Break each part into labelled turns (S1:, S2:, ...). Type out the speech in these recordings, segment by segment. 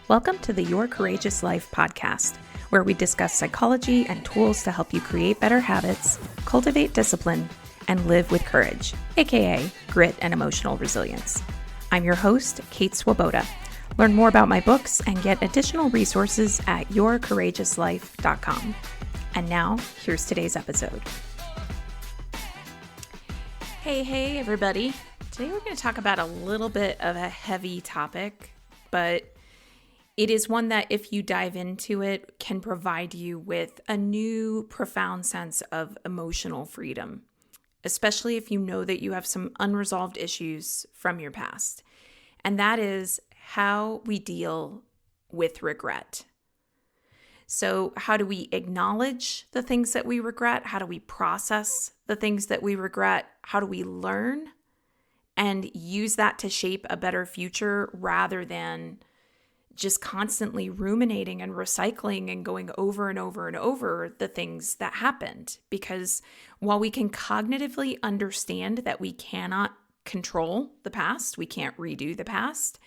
S1: Welcome to the Your Courageous Life podcast, where we discuss psychology and tools to help you create better habits, cultivate discipline, and live with courage, aka grit and emotional resilience. I'm your host, Kate Swoboda. Learn more about my books and get additional resources at yourcourageouslife.com. And now, here's today's episode. Hey, everybody. Today we're going to talk about a little bit of a heavy topic, but it is one that if you dive into it can provide you with a new profound sense of emotional freedom, especially if you know that you have some unresolved issues from your past. And that is how we deal with regret. So how do we acknowledge the things that we regret? How do we process the things that we regret? How do we learn and use that to shape a better future rather than just constantly ruminating and recycling and going over and over and over the things that happened? Because while we can cognitively understand that we cannot control the past, we can't redo the past,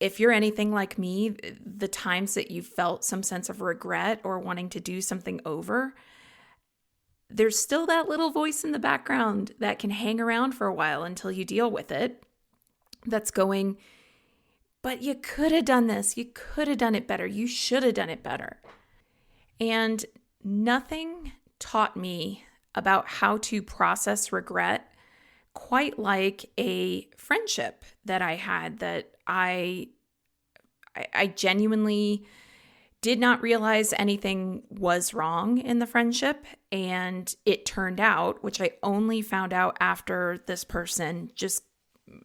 S1: if you're anything like me, the times that you felt some sense of regret or wanting to do something over, there's still that little voice in the background that can hang around for a while until you deal with it. That's going, but you could have done this. You could have done it better. You should have done it better. And nothing taught me about how to process regret quite like a friendship that I had that I genuinely did not realize anything was wrong in the friendship. And it turned out, which I only found out after this person just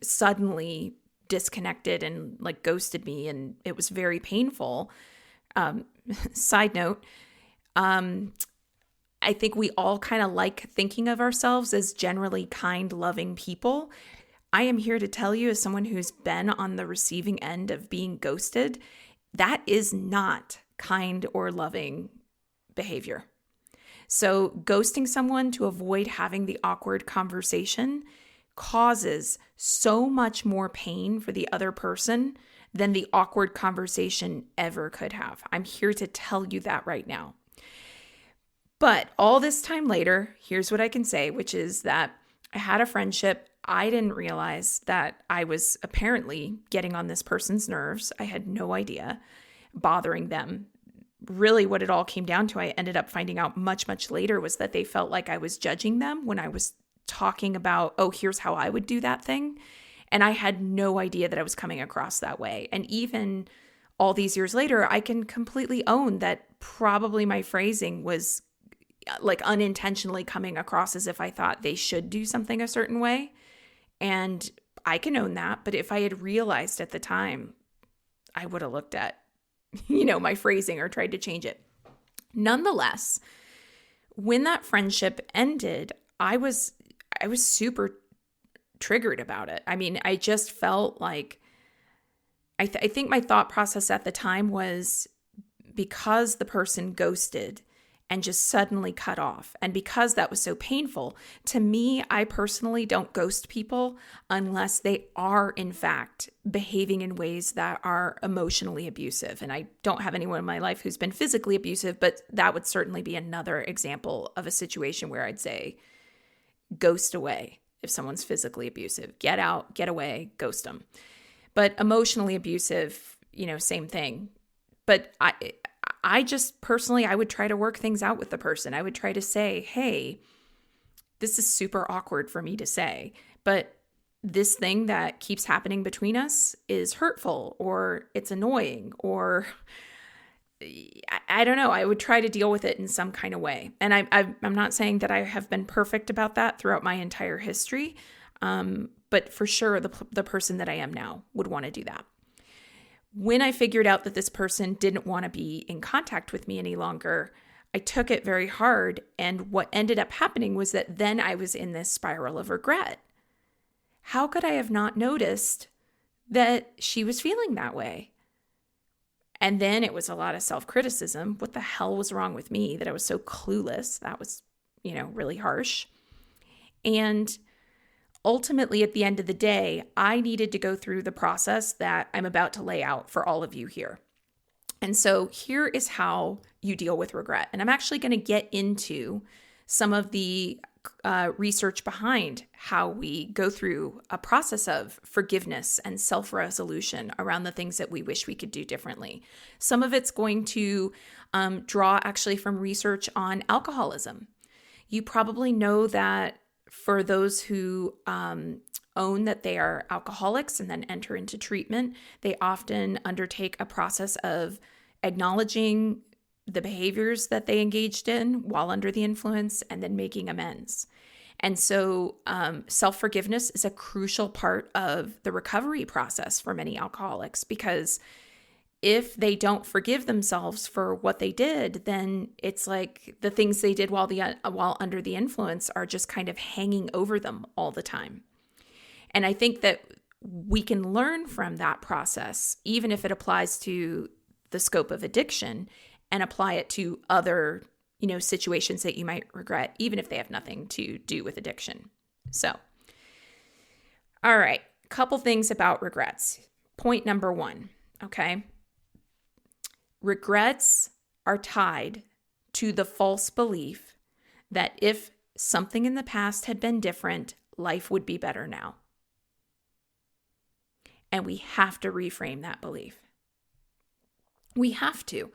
S1: suddenly disconnected and ghosted me, and it was very painful. Side note, I think we all kind of like thinking of ourselves as generally kind, loving people. I am here to tell you, as someone who's been on the receiving end of being ghosted, that is not kind or loving behavior. So ghosting someone to avoid having the awkward conversation causes so much more pain for the other person than the awkward conversation ever could have. I'm here to tell you that right now. But all this time later, here's what I can say, which is that I had a friendship. I didn't realize that I was apparently getting on this person's nerves. I had no idea, bothering them. Really what it all came down to, I ended up finding out much, much later, was that they felt like I was judging them when I was talking about, oh, here's how I would do that thing. And I had no idea that I was coming across that way. And even all these years later, I can completely own that probably my phrasing was unintentionally coming across as if I thought they should do something a certain way. And I can own that. But if I had realized at the time, I would have looked at, my phrasing or tried to change it. Nonetheless, when that friendship ended, I was super triggered about it. I mean, I just felt like, I think my thought process at the time was, because the person ghosted and just suddenly cut off, and because that was so painful, to me, I personally don't ghost people unless they are, in fact, behaving in ways that are emotionally abusive. And I don't have anyone in my life who's been physically abusive, but that would certainly be another example of a situation where I'd say, ghost away. If someone's physically abusive, get out, get away, ghost them. But emotionally abusive, same thing. But I just personally, I would try to work things out with the person. I would try to say, hey, this is super awkward for me to say, but this thing that keeps happening between us is hurtful, or it's annoying, or I don't know. I would try to deal with it in some kind of way. And I'm not saying that I have been perfect about that throughout my entire history. But for sure, the person that I am now would want to do that. When I figured out that this person didn't want to be in contact with me any longer, I took it very hard. And what ended up happening was that then I was in this spiral of regret. How could I have not noticed that she was feeling that way? And then it was a lot of self-criticism. What the hell was wrong with me that I was so clueless? That was, really harsh. And ultimately, at the end of the day, I needed to go through the process that I'm about to lay out for all of you here. And so here is how you deal with regret. And I'm actually going to get into some of the research behind how we go through a process of forgiveness and self-resolution around the things that we wish we could do differently. Some of it's going to draw actually from research on alcoholism. You probably know that for those who own that they are alcoholics and then enter into treatment, they often undertake a process of acknowledging the behaviors that they engaged in while under the influence and then making amends. And so self-forgiveness is a crucial part of the recovery process for many alcoholics, because if they don't forgive themselves for what they did, then it's like the things they did while under the influence are just kind of hanging over them all the time. And I think that we can learn from that process, even if it applies to the scope of addiction, and apply it to other, situations that you might regret, even if they have nothing to do with addiction. So, all right, a couple things about regrets. Point number 1, okay? Regrets are tied to the false belief that if something in the past had been different, life would be better now. And we have to reframe that belief. We have to.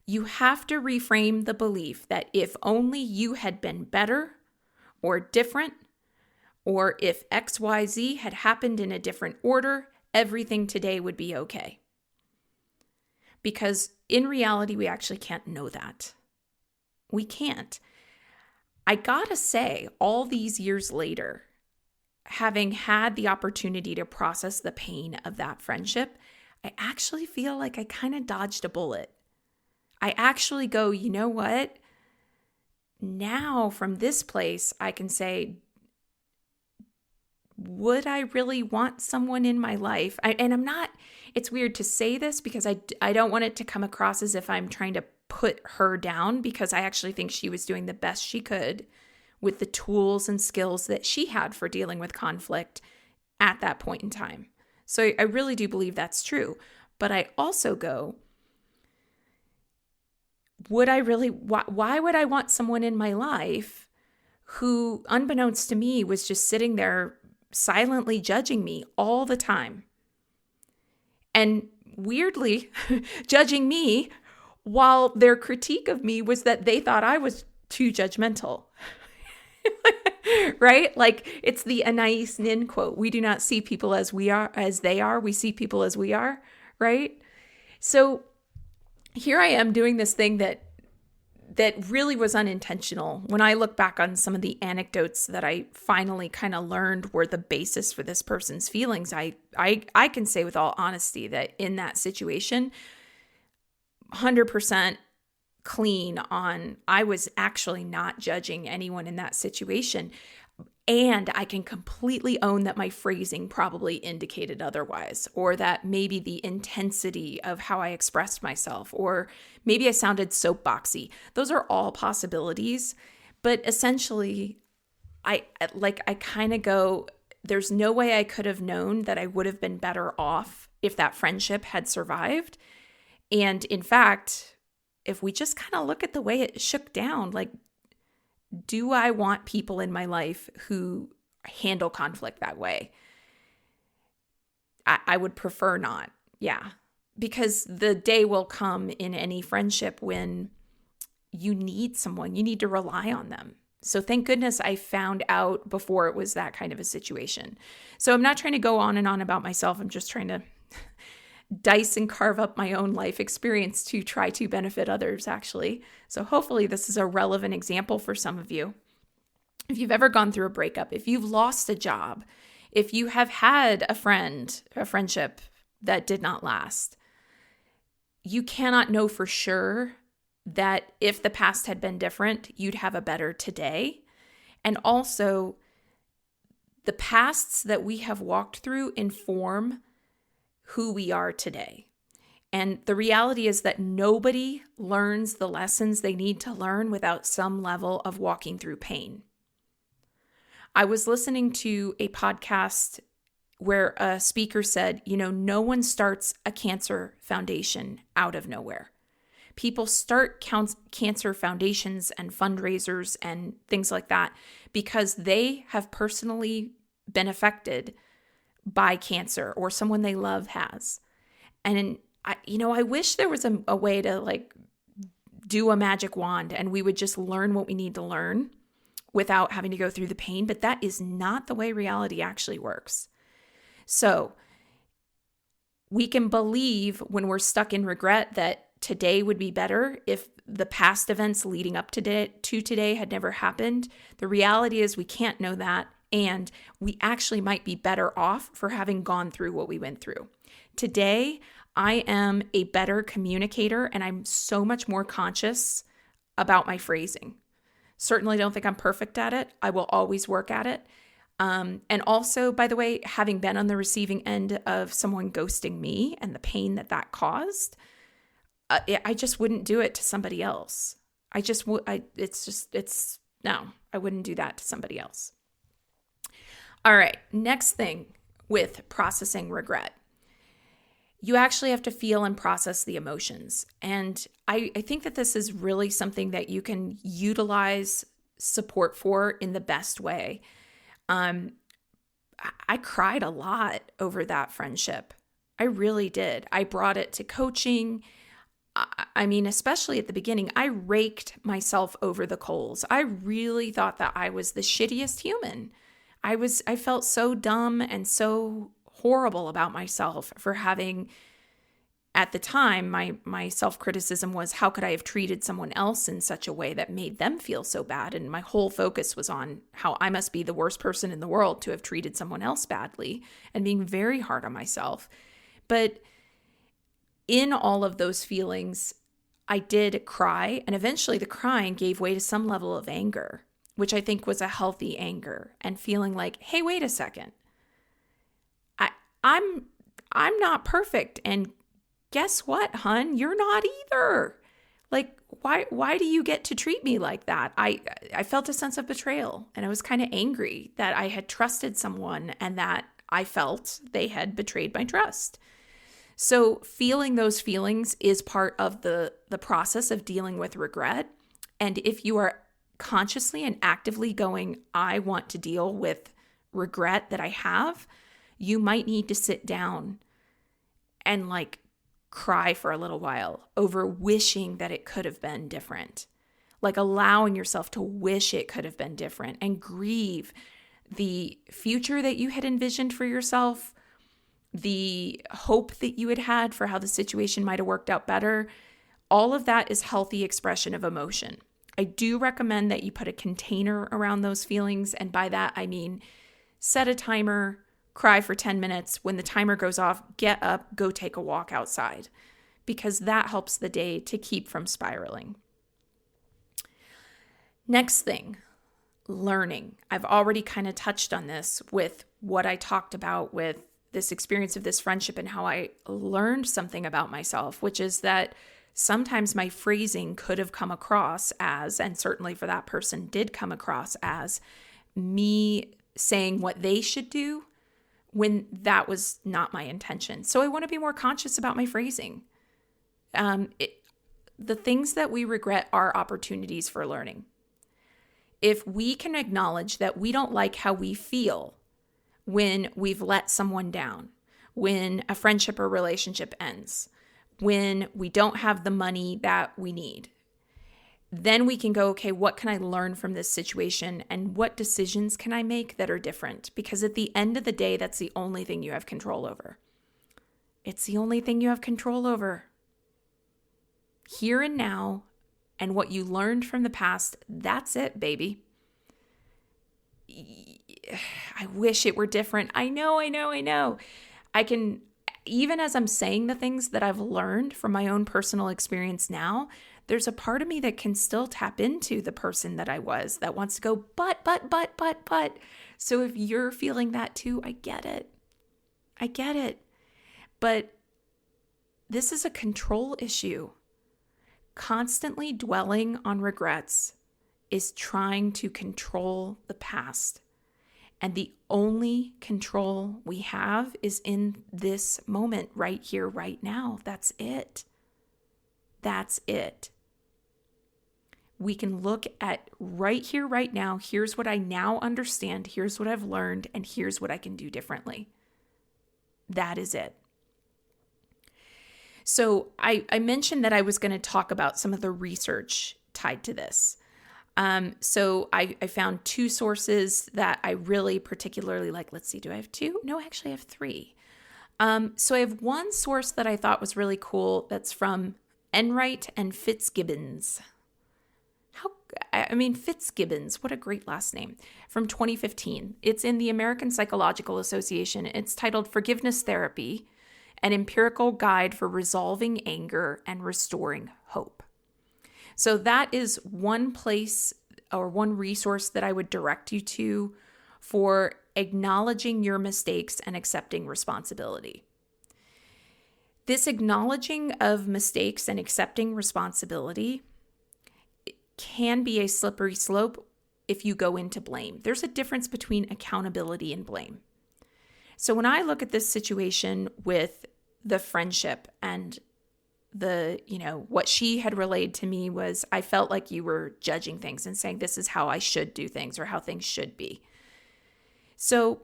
S1: You have to reframe the belief that if only you had been better or different, or if XYZ had happened in a different order, everything today would be okay. Because in reality, we actually can't know that. We can't. I gotta say, all these years later, having had the opportunity to process the pain of that friendship, I actually feel like I kind of dodged a bullet. I actually go, you know what? Now from this place, I can say, would I really want someone in my life? It's weird to say this because I don't want it to come across as if I'm trying to put her down, because I actually think she was doing the best she could with the tools and skills that she had for dealing with conflict at that point in time. So I really do believe that's true. But I also go, why would I want someone in my life who, unbeknownst to me, was just sitting there silently judging me all the time? And weirdly, judging me while their critique of me was that they thought I was too judgmental. Right? Like, it's the Anais Nin quote. We do not see people as they are. We see people as we are. Right? So here I am doing this thing that really was unintentional. When I look back on some of the anecdotes that I finally kind of learned were the basis for this person's feelings, I can say with all honesty that in that situation, 100% clean on, I was actually not judging anyone in that situation. And I can completely own that my phrasing probably indicated otherwise, or that maybe the intensity of how I expressed myself, or maybe I sounded soapboxy. Those are all possibilities. But essentially, I kind of go, there's no way I could have known that I would have been better off if that friendship had survived. And in fact, if we just kind of look at the way it shook down, like, do I want people in my life who handle conflict that way? I would prefer not. Yeah. Because the day will come in any friendship when you need someone, you need to rely on them. So thank goodness I found out before it was that kind of a situation. So I'm not trying to go on and on about myself. I'm just trying to dice and carve up my own life experience to try to benefit others, actually. So hopefully this is a relevant example for some of you. If you've ever gone through a breakup, if you've lost a job, if you have had a friendship that did not last, you cannot know for sure that if the past had been different, you'd have a better today. And also, the pasts that we have walked through inform who we are today. And the reality is that nobody learns the lessons they need to learn without some level of walking through pain. I was listening to a podcast where a speaker said, no one starts a cancer foundation out of nowhere. People start cancer foundations and fundraisers and things like that because they have personally been affected by cancer or someone they love has. And I wish there was a way to like do a magic wand and we would just learn what we need to learn without having to go through the pain, but that is not the way reality actually works. So we can believe when we're stuck in regret that today would be better if the past events leading up to today had never happened. The reality is we can't know that, and we actually might be better off for having gone through what we went through. Today, I am a better communicator, and I'm so much more conscious about my phrasing. Certainly don't think I'm perfect at it. I will always work at it. And also, by the way, having been on the receiving end of someone ghosting me and the pain that caused, I just wouldn't do it to somebody else. I wouldn't do that to somebody else. All right, next thing with processing regret. You actually have to feel and process the emotions. And I think that this is really something that you can utilize support for in the best way. I cried a lot over that friendship. I really did. I brought it to coaching. I mean, especially at the beginning, I raked myself over the coals. I really thought that I was the shittiest human. I felt so dumb and so horrible about myself for having, at the time, my self-criticism was, how could I have treated someone else in such a way that made them feel so bad? And my whole focus was on how I must be the worst person in the world to have treated someone else badly and being very hard on myself. But in all of those feelings, I did cry, and eventually the crying gave way to some level of anger, which I think was a healthy anger, and feeling like, hey, wait a second. I'm not perfect, and guess what, hun? You're not either. Like, why do you get to treat me like that? I felt a sense of betrayal, and I was kind of angry that I had trusted someone and that I felt they had betrayed my trust. So feeling those feelings is part of the process of dealing with regret. And if you are consciously and actively going, I want to deal with regret that I have, you might need to sit down and like cry for a little while over wishing that it could have been different. Like allowing yourself to wish it could have been different and grieve the future that you had envisioned for yourself, the hope that you had for how the situation might have worked out better. All of that is healthy expression of emotion. I do recommend that you put a container around those feelings. And by that, I mean, set a timer, cry for 10 minutes. When the timer goes off, get up, go take a walk outside, because that helps the day to keep from spiraling. Next thing, learning. I've already kind of touched on this with what I talked about with this experience of this friendship and how I learned something about myself, which is that sometimes my phrasing could have come across as, and certainly for that person did come across as, me saying what they should do when that was not my intention. So I want to be more conscious about my phrasing. The things that we regret are opportunities for learning. If we can acknowledge that we don't like how we feel when we've let someone down, when a friendship or relationship ends, when we don't have the money that we need, then we can go, okay, what can I learn from this situation and what decisions can I make that are different? Because at the end of the day, that's the only thing you have control over. It's the only thing you have control over. Here and now, and what you learned from the past, that's it, baby. I wish it were different. I know. I can, even as I'm saying the things that I've learned from my own personal experience now, there's a part of me that can still tap into the person that I was that wants to go, but. So if you're feeling that too, I get it. But this is a control issue. Constantly dwelling on regrets is trying to control the past. And the only control we have is in this moment, right here, right now. That's it. That's it. We can look at right here, right now. Here's what I now understand. Here's what I've learned. And here's what I can do differently. That is it. So I mentioned that I was going to talk about some of the research tied to this. So I found two sources that I really particularly like. Let's see, do I have two? No, actually I have three. So I have one source that I thought was really cool. That's from Enright and Fitzgibbons. Fitzgibbons, what a great last name. From 2015. It's in the American Psychological Association. It's titled Forgiveness Therapy, an empirical guide for resolving anger and restoring hope. So that is one place or one resource that I would direct you to for acknowledging your mistakes and accepting responsibility. This acknowledging of mistakes and accepting responsibility can be a slippery slope if you go into blame. There's a difference between accountability and blame. So when I look at this situation with the friendship and what she had relayed to me was, I felt like you were judging things and saying this is how I should do things or how things should be. So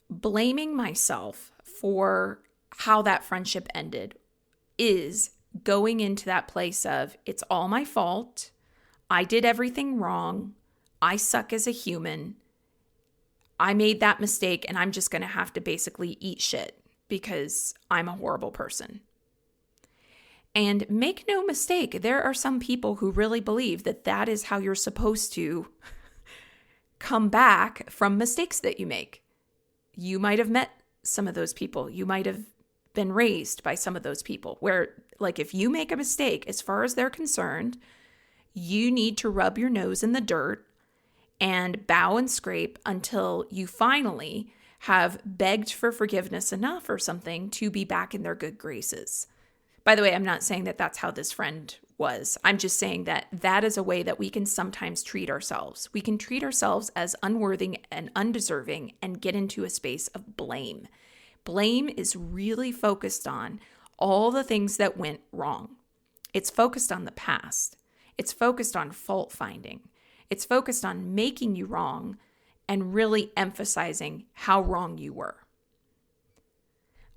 S1: blaming myself for how that friendship ended is going into that place of it's all my fault. I did everything wrong. I suck as a human. I made that mistake and I'm just going to have to basically eat shit because I'm a horrible person. And make no mistake, there are some people who really believe that that is how you're supposed to come back from mistakes that you make. You might have met some of those people. You might have been raised by some of those people where, like, if you make a mistake, as far as they're concerned, you need to rub your nose in the dirt and bow and scrape until you finally have begged for forgiveness enough or something to be back in their good graces. By the way, I'm not saying that that's how this friend was. I'm just saying that that is a way that we can sometimes treat ourselves. We can treat ourselves as unworthy and undeserving and get into a space of blame. Blame is really focused on all the things that went wrong. It's focused on the past. It's focused on fault finding. It's focused on making you wrong and really emphasizing how wrong you were.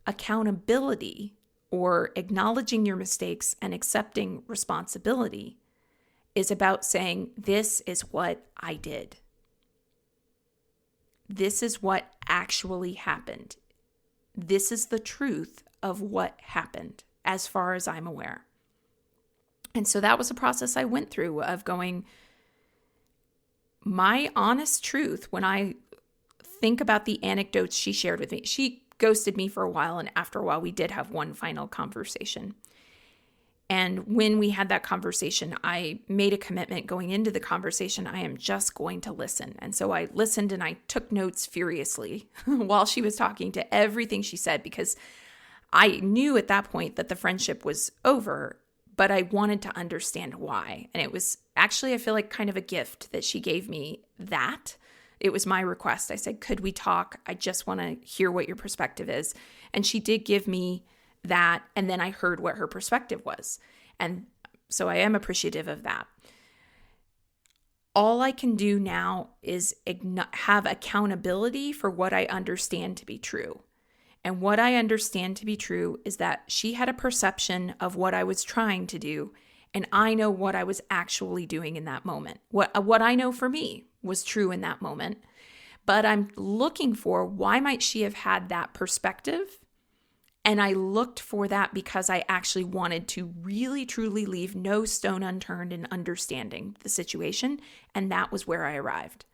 S1: Accountability, or acknowledging your mistakes and accepting responsibility, is about saying, this is what I did. This is what actually happened. This is the truth of what happened, as far as I'm aware. And so that was a process I went through of going, my honest truth, when I think about the anecdotes she shared with me, she ghosted me for a while, and after a while we did have one final conversation. And when we had that conversation, I made a commitment going into the conversation, I am just going to listen. And so I listened and I took notes furiously while she was talking to everything she said, because I knew at that point that the friendship was over, but I wanted to understand why. And it was actually, I feel like, kind of a gift that she gave me that. It was my request. I said, could we talk? I just want to hear what your perspective is. And she did give me that. And then I heard what her perspective was. And so I am appreciative of that. All I can do now is have accountability for what I understand to be true. And what I understand to be true is that she had a perception of what I was trying to do. And I know what I was actually doing in that moment. What I know for me was true in that moment. But I'm looking for, why might she have had that perspective? And I looked for that because I actually wanted to really, truly leave no stone unturned in understanding the situation. And that was where I arrived.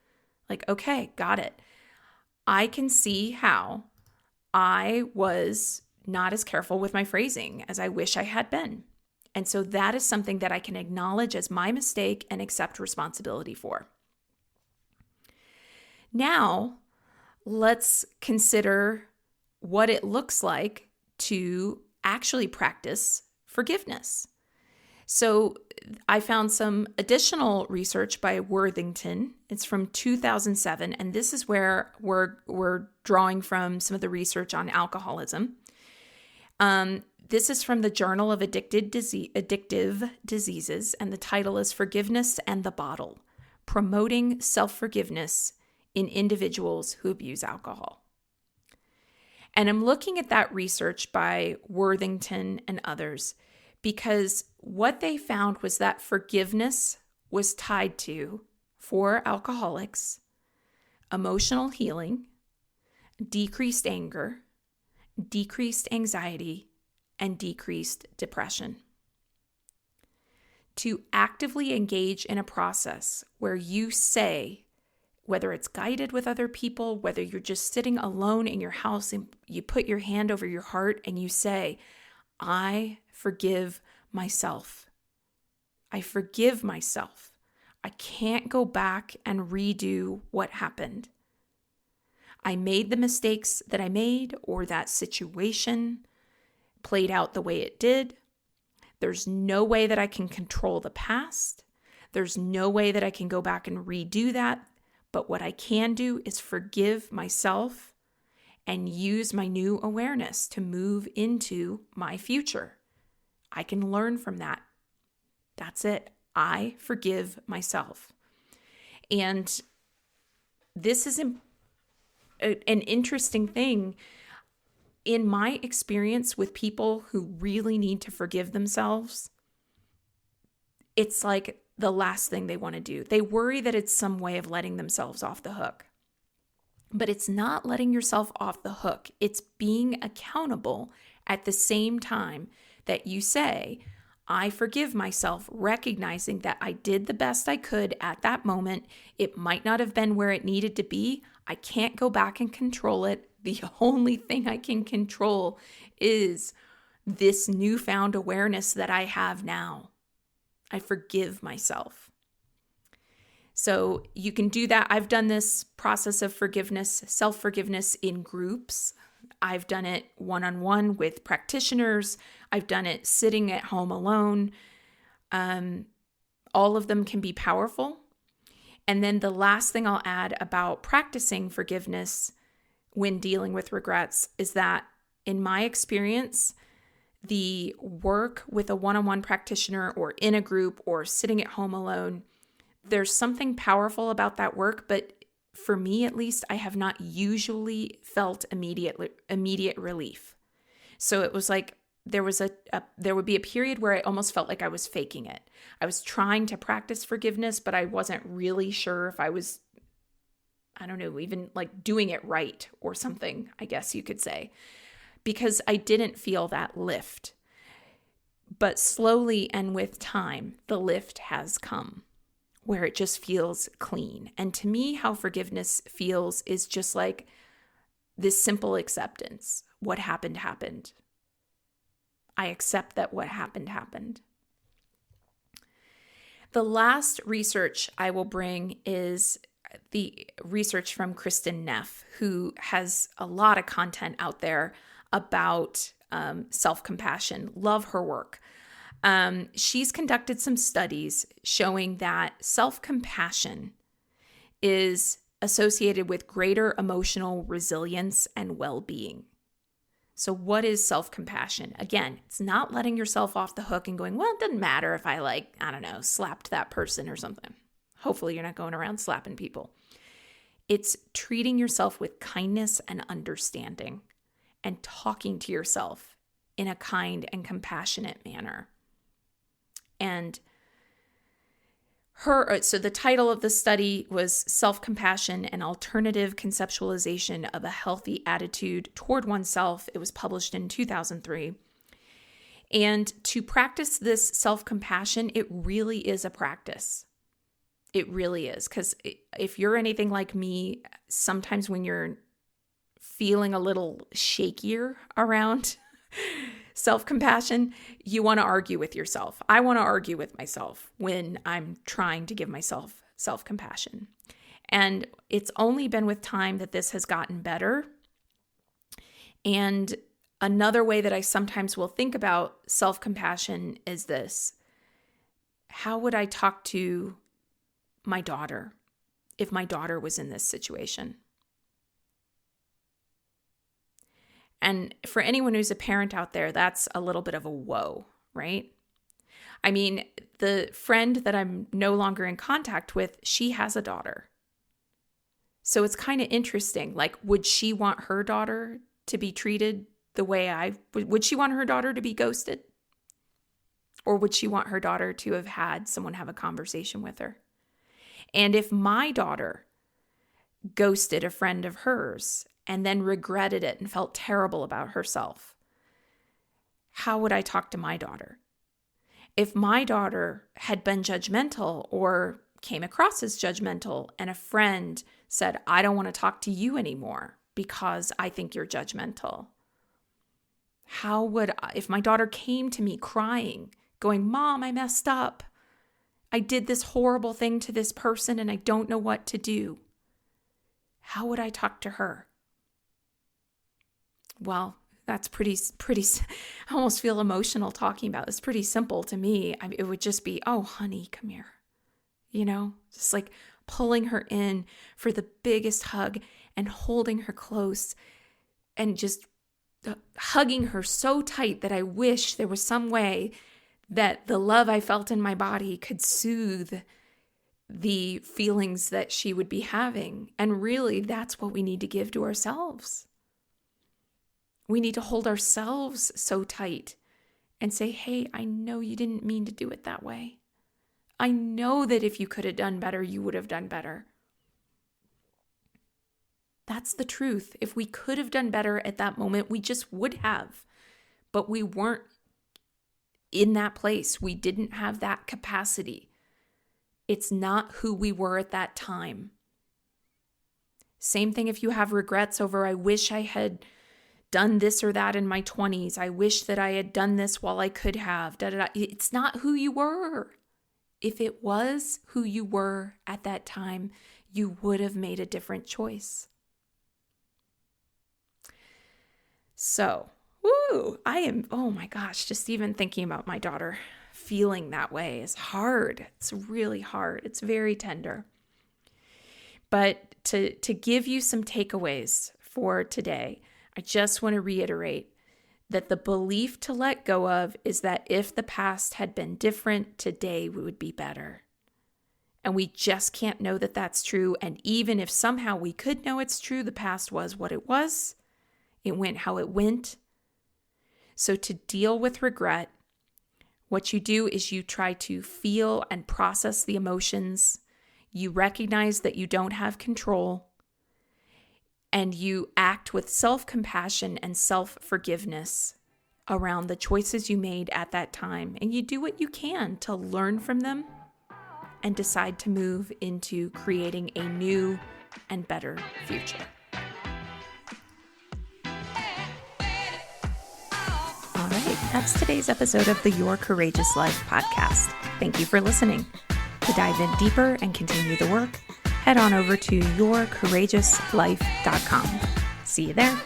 S1: Like, okay, got it. I can see how I was not as careful with my phrasing as I wish I had been. And so that is something that I can acknowledge as my mistake and accept responsibility for. Now, let's consider what it looks like to actually practice forgiveness. So I found some additional research by Worthington. It's from 2007, and this is where we're drawing from some of the research on alcoholism. This is from the Journal of Addictive Diseases, and the title is Forgiveness and the Bottle, Promoting Self-Forgiveness in Individuals Who Abuse Alcohol. And I'm looking at that research by Worthington and others because what they found was that forgiveness was tied to, for alcoholics, emotional healing, decreased anger, decreased anxiety, and decreased depression. To actively engage in a process where you say, whether it's guided with other people, whether you're just sitting alone in your house and you put your hand over your heart and you say, I forgive myself. I forgive myself. I can't go back and redo what happened. I made the mistakes that I made, or that situation played out the way it did. There's no way that I can control the past. There's no way that I can go back and redo that. But what I can do is forgive myself and use my new awareness to move into my future. I can learn from that. That's it. I forgive myself. And this is an interesting thing. In my experience with people who really need to forgive themselves, it's like the last thing they want to do. They worry that it's some way of letting themselves off the hook. But it's not letting yourself off the hook. It's being accountable at the same time that you say, I forgive myself, recognizing that I did the best I could at that moment. It might not have been where it needed to be. I can't go back and control it. The only thing I can control is this newfound awareness that I have now. I forgive myself. So you can do that. I've done this process of forgiveness, self-forgiveness in groups. I've done it one-on-one with practitioners. I've done it sitting at home alone. All of them can be powerful. And then the last thing I'll add about practicing forgiveness when dealing with regrets is that, in my experience, the work with a one-on-one practitioner or in a group or sitting at home alone, there's something powerful about that work, but for me at least, I have not usually felt immediate relief. So it was like there would be a period where I almost felt like I was faking it. I was trying to practice forgiveness, but I wasn't really sure if I was, I don't know, even like doing it right or something, I guess you could say, because I didn't feel that lift. But slowly and with time, the lift has come where it just feels clean. And to me, how forgiveness feels is just like this simple acceptance. What happened, happened. I accept that what happened, happened. The last research I will bring is the research from Kristen Neff, who has a lot of content out there about self-compassion. Love her work. She's conducted some studies showing that self-compassion is associated with greater emotional resilience and well-being. So what is self-compassion? Again, it's not letting yourself off the hook and going, well, it doesn't matter if I slapped that person or something. Hopefully you're not going around slapping people. It's treating yourself with kindness and understanding and talking to yourself in a kind and compassionate manner. And so the title of the study was Self-Compassion, an Alternative Conceptualization of a Healthy Attitude Toward Oneself. It was published in 2003. And to practice this self-compassion, it really is a practice. It really is. Because if you're anything like me, sometimes when you're feeling a little shakier around self-compassion, you want to argue with yourself. I want to argue with myself when I'm trying to give myself self-compassion. And it's only been with time that this has gotten better. And another way that I sometimes will think about self-compassion is this. How would I talk to my daughter if my daughter was in this situation? And for anyone who's a parent out there, that's a little bit of a whoa, right? I mean, the friend that I'm no longer in contact with, she has a daughter. So it's kind of interesting. Like, would she want her daughter to be treated the way would she want her daughter to be ghosted? Or would she want her daughter to have had someone have a conversation with her? And if my daughter ghosted a friend of hers and then regretted it and felt terrible about herself, how would I talk to my daughter? If my daughter had been judgmental or came across as judgmental and a friend said, I don't want to talk to you anymore because I think you're judgmental, if my daughter came to me crying, going, Mom, I messed up. I did this horrible thing to this person and I don't know what to do. How would I talk to her? Well, that's pretty, I almost feel emotional talking about it. It's pretty simple to me. It would just be, oh, honey, come here. Just like pulling her in for the biggest hug and holding her close and just hugging her so tight that I wish there was some way that the love I felt in my body could soothe the feelings that she would be having. And really, that's what we need to give to ourselves. We need to hold ourselves so tight and say, hey, I know you didn't mean to do it that way. I know that if you could have done better, you would have done better. That's the truth. If we could have done better at that moment, we just would have. But we weren't in that place. We didn't have that capacity. It's not who we were at that time. Same thing if you have regrets over, I wish I had done this or that in my 20s. I wish that I had done this while I could have. It's not who you were. If it was who you were at that time, you would have made a different choice. So, oh my gosh, just even thinking about my daughter feeling that way is hard. It's really hard. It's very tender. But to give you some takeaways for today, I just want to reiterate that the belief to let go of is that if the past had been different, today we would be better. And we just can't know that that's true. And even if somehow we could know it's true, the past was what it was. It went how it went. So to deal with regret, what you do is you try to feel and process the emotions. You recognize that you don't have control. And you act with self-compassion and self-forgiveness around the choices you made at that time. And you do what you can to learn from them and decide to move into creating a new and better future. All right, that's today's episode of the Your Courageous Life podcast. Thank you for listening. To dive in deeper and continue the work, head on over to yourcourageouslife.com. See you there.